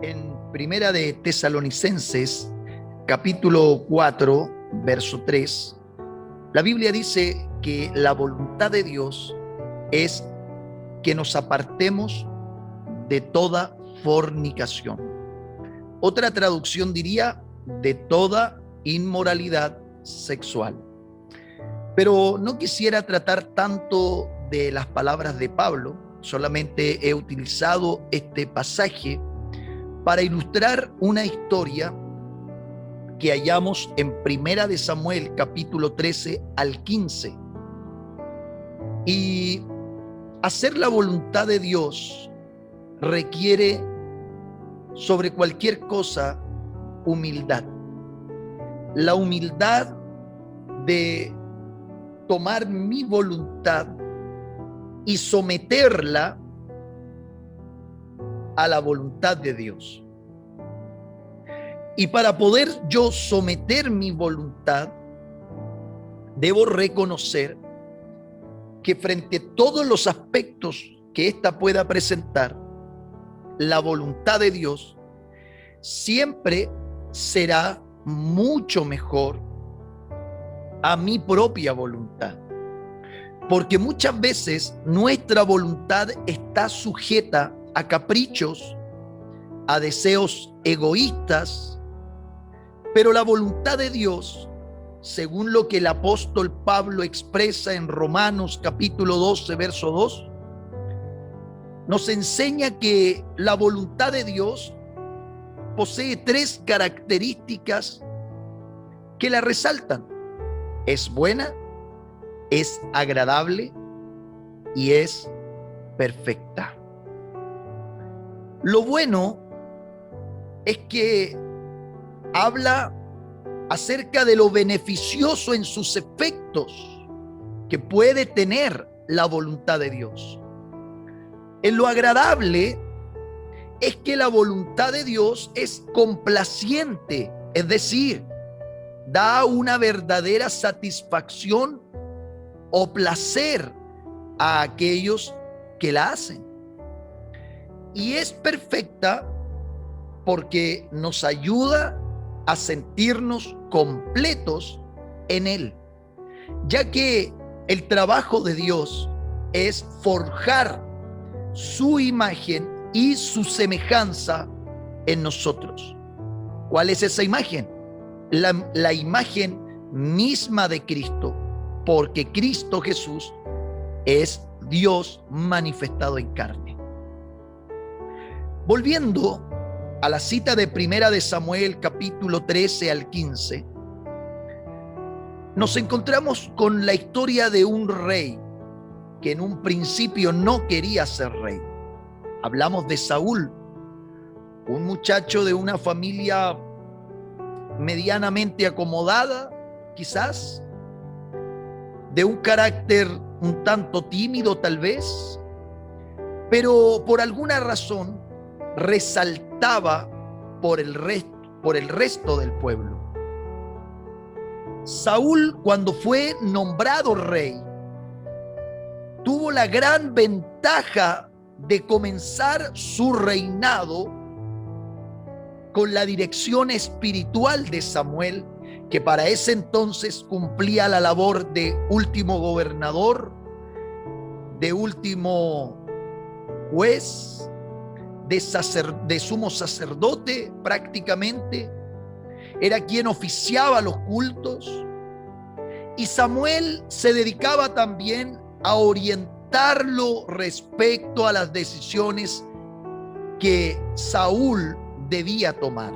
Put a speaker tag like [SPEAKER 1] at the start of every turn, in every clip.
[SPEAKER 1] En Primera de Tesalonicenses, capítulo 4, verso 3, la Biblia dice que la voluntad de Dios es que nos apartemos de toda fornicación. Otra traducción diría de toda inmoralidad sexual. Pero no quisiera tratar tanto de las palabras de Pablo, solamente he utilizado este pasaje para ilustrar una historia que hallamos en Primera de Samuel, capítulo 13 al 15. Y hacer la voluntad de Dios requiere, sobre cualquier cosa, humildad. La humildad de tomar mi voluntad y someterla a la voluntad de Dios. Y para poder yo someter mi voluntad, debo reconocer que frente a todos los aspectos que ésta pueda presentar, la voluntad de Dios siempre será mucho mejor a mi propia voluntad. Porque muchas veces nuestra voluntad está sujeta a caprichos, a deseos egoístas, pero la voluntad de Dios, según lo que el apóstol Pablo expresa en Romanos capítulo 12, verso 2, nos enseña que la voluntad de Dios posee tres características que la resaltan. Es buena, es agradable y es perfecta. Lo bueno es que habla acerca de lo beneficioso en sus efectos que puede tener la voluntad de Dios. En lo agradable es que la voluntad de Dios es complaciente, es decir, da una verdadera satisfacción o placer a aquellos que la hacen. Y es perfecta porque nos ayuda a sentirnos completos en Él, ya que el trabajo de Dios es forjar su imagen y su semejanza en nosotros. ¿Cuál es esa imagen? La imagen misma de Cristo, porque Cristo Jesús es Dios manifestado en carne. Volviendo a la cita de Primera de Samuel, capítulo 13 al 15, nos encontramos con la historia de un rey que en un principio no quería ser rey. Hablamos de Saúl, un muchacho de una familia medianamente acomodada, quizás, de un carácter un tanto tímido tal vez, pero por alguna razón resaltaba por el resto del pueblo. Saúl, cuando fue nombrado rey, tuvo la gran ventaja de comenzar su reinado con la dirección espiritual de Samuel, que para ese entonces cumplía la labor de último gobernador, de último juez, de sumo sacerdote prácticamente. Era quien oficiaba los cultos. Y Samuel se dedicaba también a orientarlo respecto a las decisiones que Saúl debía tomar.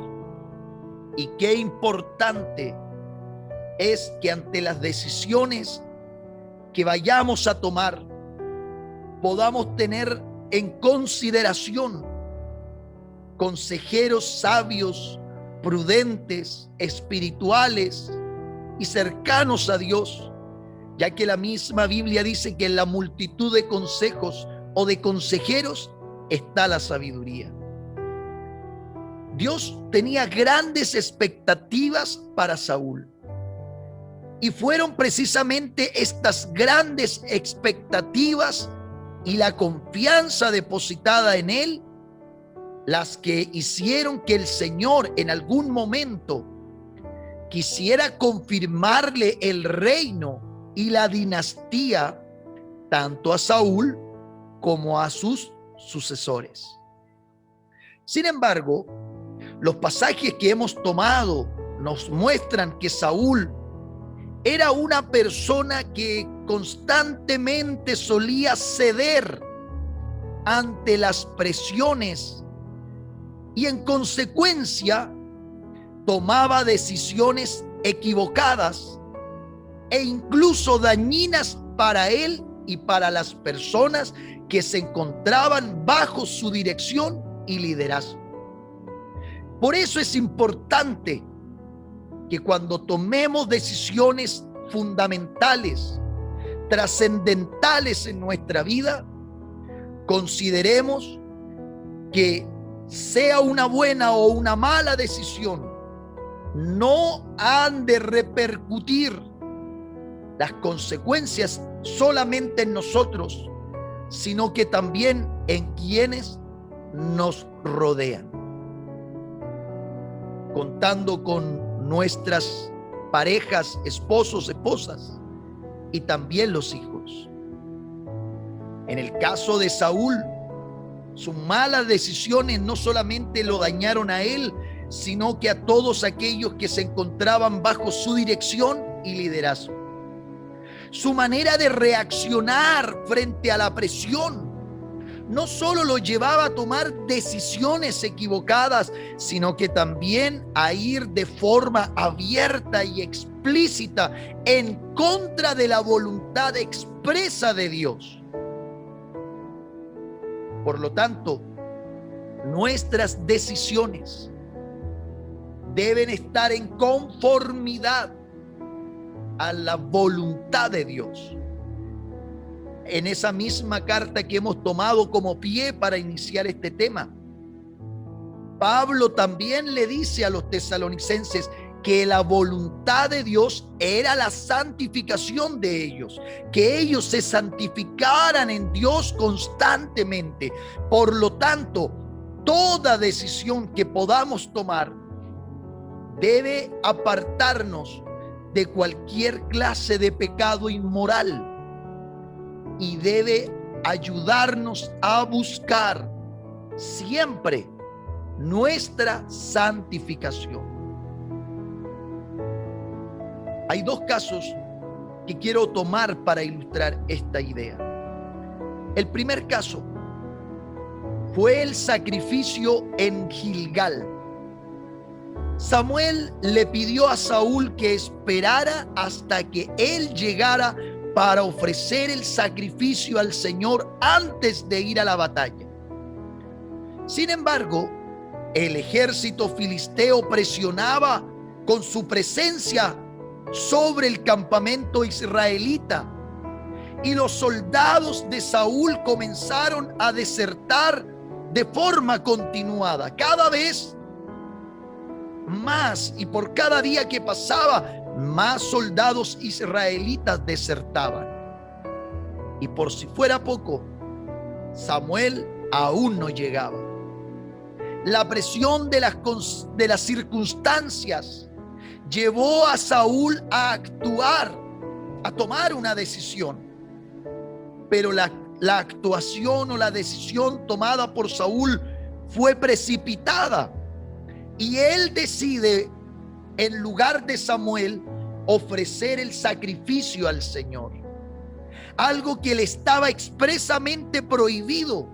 [SPEAKER 1] Y qué importante es que ante las decisiones que vayamos a tomar podamos tener en consideración consejeros sabios, prudentes, espirituales y cercanos a Dios, ya que la misma Biblia dice que en la multitud de consejos o de consejeros está la sabiduría. Dios tenía grandes expectativas para Saúl. Y fueron precisamente estas grandes expectativas y la confianza depositada en él las que hicieron que el Señor en algún momento quisiera confirmarle el reino y la dinastía tanto a Saúl como a sus sucesores. Sin embargo, los pasajes que hemos tomado nos muestran que Saúl era una persona que constantemente solía ceder ante las presiones y en consecuencia tomaba decisiones equivocadas e incluso dañinas para él y para las personas que se encontraban bajo su dirección y liderazgo. Por eso es importante que cuando tomemos decisiones fundamentales, trascendentales en nuestra vida, consideremos que sea una buena o una mala decisión, no han de repercutir las consecuencias solamente en nosotros, sino que también en quienes nos rodean, contando con nuestras parejas, esposos, esposas y también los hijos. En el caso de Saúl, sus malas decisiones no solamente lo dañaron a él, sino que a todos aquellos que se encontraban bajo su dirección y liderazgo. Su manera de reaccionar frente a la presión no solo lo llevaba a tomar decisiones equivocadas, sino que también a ir de forma abierta y explícita en contra de la voluntad expresa de Dios. Por lo tanto, nuestras decisiones deben estar en conformidad a la voluntad de Dios. En esa misma carta que hemos tomado como pie para iniciar este tema, Pablo también le dice a los tesalonicenses que la voluntad de Dios era la santificación de ellos, que ellos se santificaran en Dios constantemente. Por lo tanto, toda decisión que podamos tomar debe apartarnos de cualquier clase de pecado inmoral y debe ayudarnos a buscar siempre nuestra santificación. Hay dos casos que quiero tomar para ilustrar esta idea. El primer caso fue el sacrificio en Gilgal. Samuel le pidió a Saúl que esperara hasta que él llegara para ofrecer el sacrificio al Señor antes de ir a la batalla. Sin embargo, el ejército filisteo presionaba con su presencia sobre el campamento israelita y los soldados de Saúl comenzaron a desertar de forma continuada, cada vez más, y por cada día que pasaba, más soldados israelitas desertaban. Y por si fuera poco, Samuel aún no llegaba. La presión de las circunstancias llevó a Saúl a actuar, a tomar una decisión. Pero la actuación o la decisión tomada por Saúl fue precipitada. Y él decide, en lugar de Samuel, ofrecer el sacrificio al Señor. Algo que le estaba expresamente prohibido,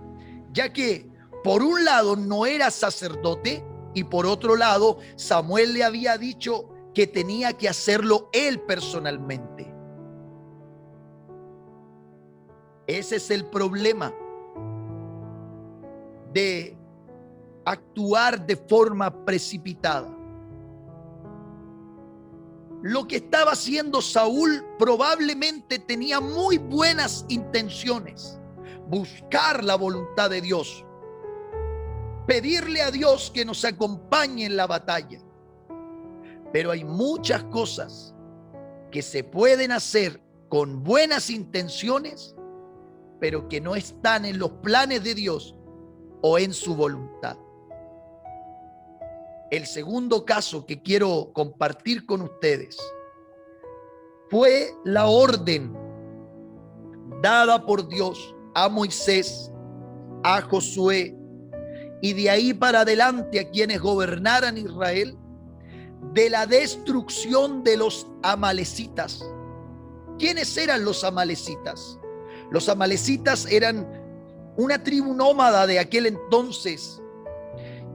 [SPEAKER 1] ya que por un lado no era sacerdote y por otro lado Samuel le había dicho que tenía que hacerlo él personalmente. Ese es el problema de actuar de forma precipitada. Lo que estaba haciendo Saúl probablemente tenía muy buenas intenciones: buscar la voluntad de Dios, pedirle a Dios que nos acompañe en la batalla. Pero hay muchas cosas que se pueden hacer con buenas intenciones, pero que no están en los planes de Dios o en su voluntad. El segundo caso que quiero compartir con ustedes fue la orden dada por Dios a Moisés, a Josué y de ahí para adelante a quienes gobernaran Israel, de la destrucción de los amalecitas. ¿Quiénes eran los amalecitas? Los amalecitas eran una tribu nómada de aquel entonces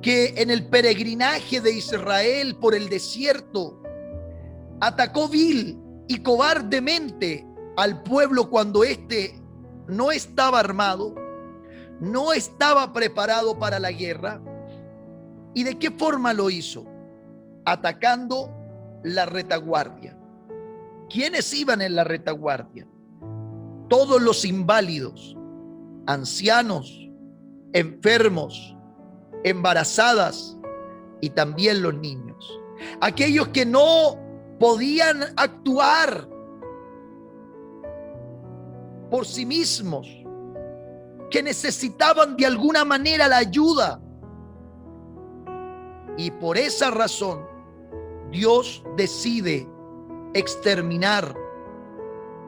[SPEAKER 1] que en el peregrinaje de Israel por el desierto atacó vil y cobardemente al pueblo cuando éste no estaba armado, no estaba preparado para la guerra. ¿Y de qué forma lo hizo? Atacando la retaguardia. ¿Quiénes iban en la retaguardia? Todos los inválidos, ancianos, enfermos, embarazadas y también los niños. Aquellos que no podían actuar por sí mismos, que necesitaban de alguna manera la ayuda. Y por esa razón, Dios decide exterminar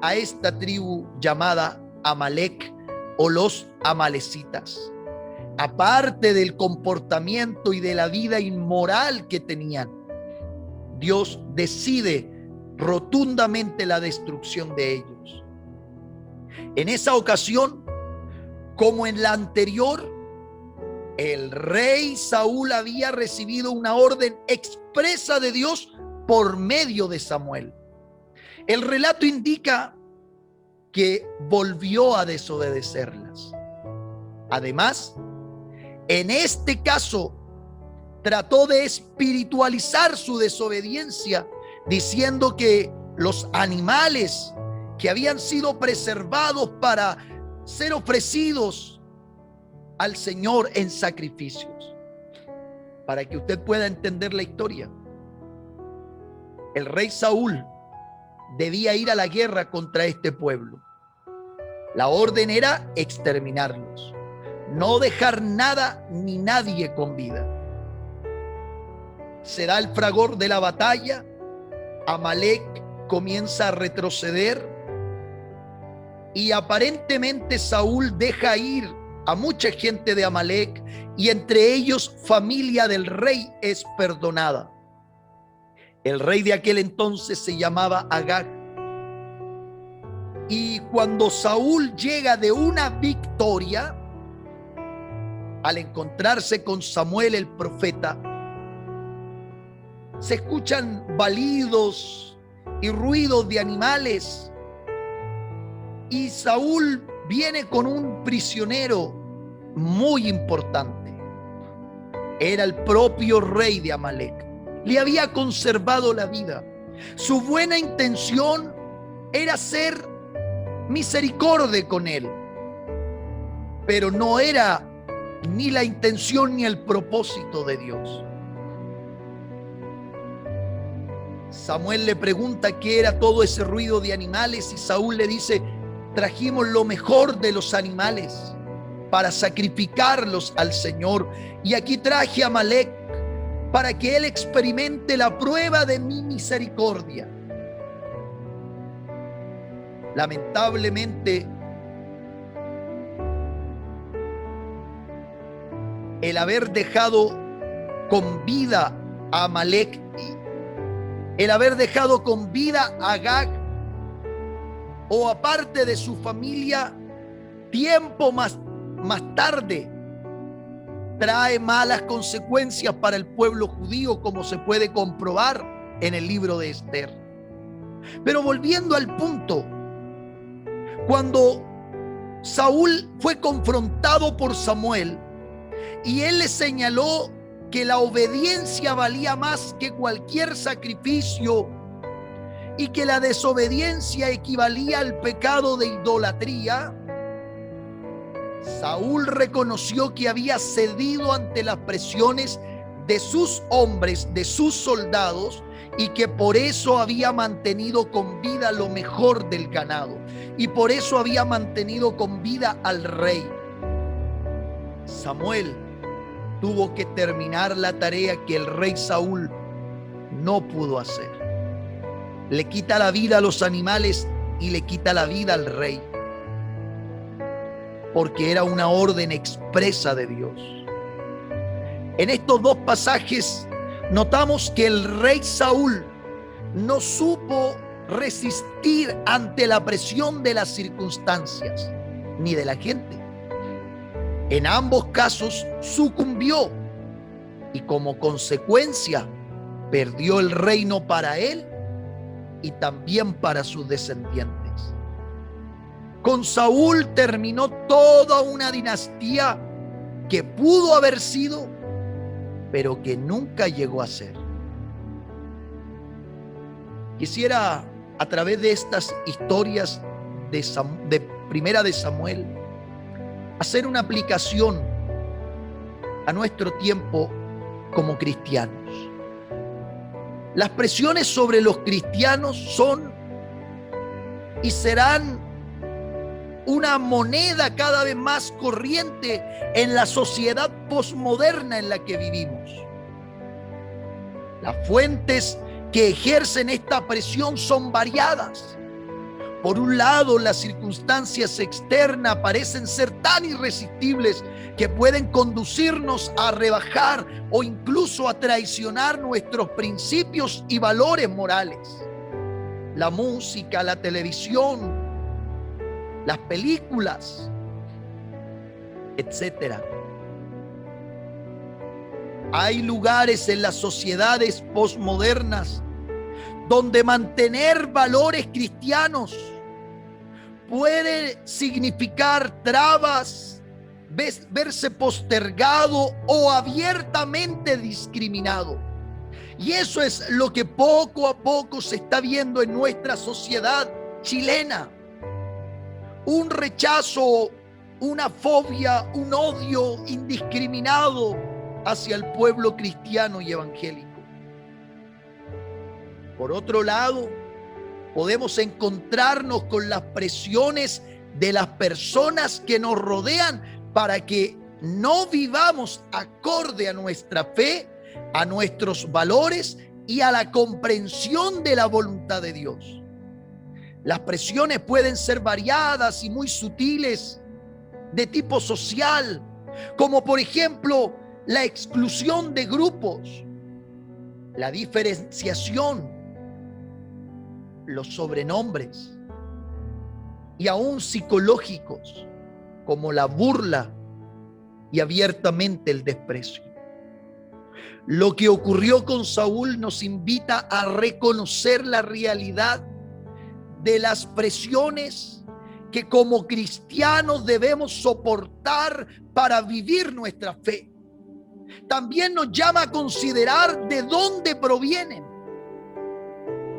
[SPEAKER 1] a esta tribu llamada Amalek o los amalecitas. Aparte del comportamiento y de la vida inmoral que tenían, Dios decide rotundamente la destrucción de ellos. En esa ocasión, como en la anterior, el rey Saúl había recibido una orden expresa de Dios por medio de Samuel. El relato indica que volvió a desobedecerlas. Además, en este caso, trató de espiritualizar su desobediencia, diciendo que los animales que habían sido preservados para ser ofrecidos al Señor en sacrificios. Para que usted pueda entender la historia, el rey Saúl debía ir a la guerra contra este pueblo. La orden era exterminarlos, no dejar nada ni nadie con vida. Se da el fragor de la batalla, Amalek comienza a retroceder y aparentemente Saúl deja ir a mucha gente de Amalek y entre ellos familia del rey es perdonada. El rey de aquel entonces se llamaba Agag. Y cuando Saúl llega de una victoria, al encontrarse con Samuel el profeta, se escuchan balidos y ruidos de animales. Y Saúl viene con un prisionero muy importante. Era el propio rey de Amalek. Le había conservado la vida. Su buena intención era ser misericordia con él, pero no era ni la intención ni el propósito de Dios. Samuel le pregunta qué era todo ese ruido de animales y Saúl le dice: trajimos lo mejor de los animales para sacrificarlos al Señor, y aquí traje a Amalek para que él experimente la prueba de mi misericordia. Lamentablemente, el haber dejado con vida a Amalek, el haber dejado con vida a Agag, o aparte de su familia, tiempo más tarde, trae malas consecuencias para el pueblo judío, como se puede comprobar en el libro de Esther. Pero volviendo al punto, cuando Saúl fue confrontado por Samuel y él le señaló que la obediencia valía más que cualquier sacrificio y que la desobediencia equivalía al pecado de idolatría, Saúl reconoció que había cedido ante las presiones de sus hombres, de sus soldados, y que por eso había mantenido con vida lo mejor del ganado, y por eso había mantenido con vida al rey. Samuel tuvo que terminar la tarea que el rey Saúl no pudo hacer. Le quita la vida a los animales y le quita la vida al rey, porque era una orden expresa de Dios. En estos dos pasajes notamos que el rey Saúl no supo resistir ante la presión de las circunstancias ni de la gente. En ambos casos sucumbió y como consecuencia perdió el reino para él y también para sus descendientes. Con Saúl terminó toda una dinastía que pudo haber sido, pero que nunca llegó a ser. Quisiera, a través de estas historias de Primera de Samuel, hacer una aplicación a nuestro tiempo como cristianos. Las presiones sobre los cristianos son y serán una moneda cada vez más corriente en la sociedad posmoderna en la que vivimos. Las fuentes que ejercen esta presión son variadas. Por un lado, las circunstancias externas parecen ser tan irresistibles que pueden conducirnos a rebajar o incluso a traicionar nuestros principios y valores morales. La música, la televisión, las películas, etcétera. Hay lugares en las sociedades posmodernas donde mantener valores cristianos puede significar trabas, verse postergado o abiertamente discriminado. Y eso es lo que poco a poco se está viendo en nuestra sociedad chilena. Un rechazo, una fobia, un odio indiscriminado hacia el pueblo cristiano y evangélico. Por otro lado, podemos encontrarnos con las presiones de las personas que nos rodean para que no vivamos acorde a nuestra fe, a nuestros valores y a la comprensión de la voluntad de Dios. Las presiones pueden ser variadas y muy sutiles, de tipo social, como por ejemplo la exclusión de grupos, la diferenciación, los sobrenombres y aún psicológicos como la burla y abiertamente el desprecio. Lo que ocurrió con Saúl nos invita a reconocer la realidad de las presiones que como cristianos debemos soportar para vivir nuestra fe. También nos llama a considerar de dónde provienen.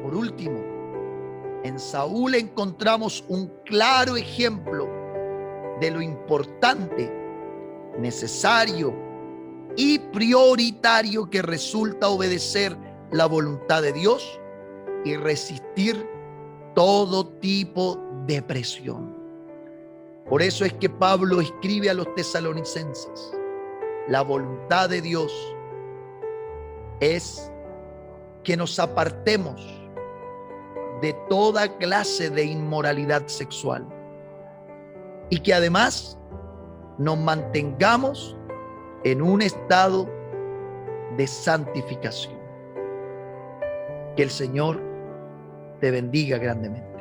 [SPEAKER 1] Por último, en Saúl encontramos un claro ejemplo de lo importante, necesario y prioritario que resulta obedecer la voluntad de Dios y resistir todo tipo de presión. Por eso es que Pablo escribe a los tesalonicenses: la voluntad de Dios es que nos apartemos de toda clase de inmoralidad sexual y que además nos mantengamos en un estado de santificación. Que el Señor te bendiga grandemente.